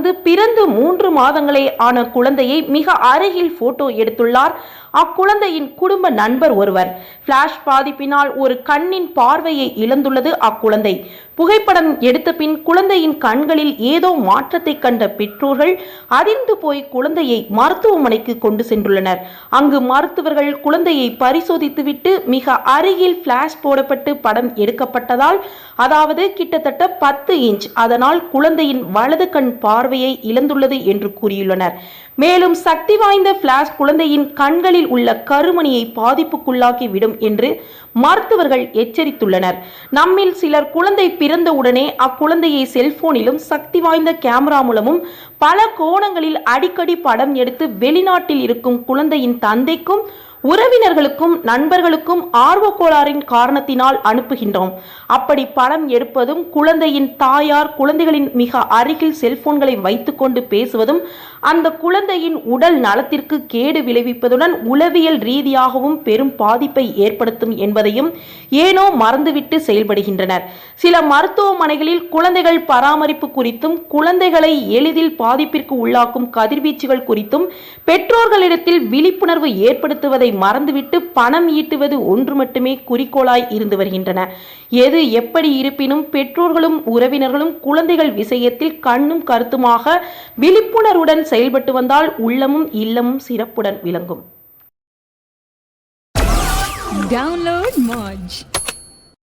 தொடர்ந்து பிறந்து 3 மாதங்களே ஆன குழந்தையை மிக அருகில் போட்டோ எடுத்துள்ளார் அக்குழந்தையின் குடும்ப நண்பர் ஒருவர். பிளாஷ் பாதிப்பினால் ஒரு கண்ணின் பார்வையை இழந்துள்ளது அக்குழந்தை. புகைப்படம் எடுத்த பின் குழந்தையின் கண்களில் ஏதோ மாற்றத்தை கண்ட பெற்றோர்கள் அதிர்ந்து போய் குழந்தையை மருத்துவமனைக்கு கொண்டு சென்றுள்ளனர். அங்கு மருத்துவர்கள் குழந்தையை பரிசோதித்துவிட்டு மிக அருகில் பிளாஷ் போடப்பட்டு படம் எடுக்கப்பட்டதால், அதாவது கிட்டத்தட்ட 10 இன்ச், அதனால் குழந்தையின் வலது கண் பார்வையை இழந்துள்ளது என்று கூறியுள்ளனர். மேலும் சக்தி வாய்ந்த பிளாஷ் குழந்தையின் கண்களில் உள்ள கருமணியை பாதிப்புக்குள்ளாக்கி விடும் என்று மருத்துவர்கள் எச்சரித்துள்ளனர். நம்மில் சிலர் குழந்தை பிறந்தவுடனே அக்குழந்தையை செல்போனிலும் சக்தி வாய்ந்த கேமரா மூலமும் பல கோணங்களில் அடிக்கடி படம் எடுத்து வெளிநாட்டில் இருக்கும் குழந்தையின் தந்தைக்கும் உறவினர்களுக்கும் நண்பர்களுக்கும் ஆர்வக்கோளாறின் காரணத்தினால் அனுப்புகின்றோம். அப்படி படம் எடுப்பதும் குழந்தையின் தாயார் குழந்தைகளின் மிக அருகில் செல்போன்களை வைத்துக்கொண்டு பேசுவதும் அந்த குழந்தையின் உடல் நலத்திற்கு கேடு விளைவிப்பதுடன் உளவியல் ரீதியாகவும் பெரும் பாதிப்பை ஏற்படுத்தும் என்பதையும் ஏனோ மறந்துவிட்டு செயல்படுகின்றனர். சில மருத்துவமனைகளில் குழந்தைகள் பராமரிப்பு குறித்தும் குழந்தைகளை எளிதில் பாதிப்பிற்கு உள்ளாக்கும் கதிர்வீச்சுகள் குறித்தும் பெற்றோர்களிடத்தில் விழிப்புணர்வு ஏற்படுத்துவதை மறந்துவிட்டு பணம் ஈட்டுவது ஒன்று மட்டுமே குறிக்கோளாய் இருந்து வருகின்றன. எது எப்படி இருப்பினும் பெற்றோர்களும் உறவினர்களும் குழந்தைகள் விஷயத்தில் கண்ணும் கருத்துமாக விழிப்புணர்வுடன் செயல்பட்டு வந்தால் உள்ளமும் இல்லமும் சிறப்புடன் விளங்கும். Download Moj.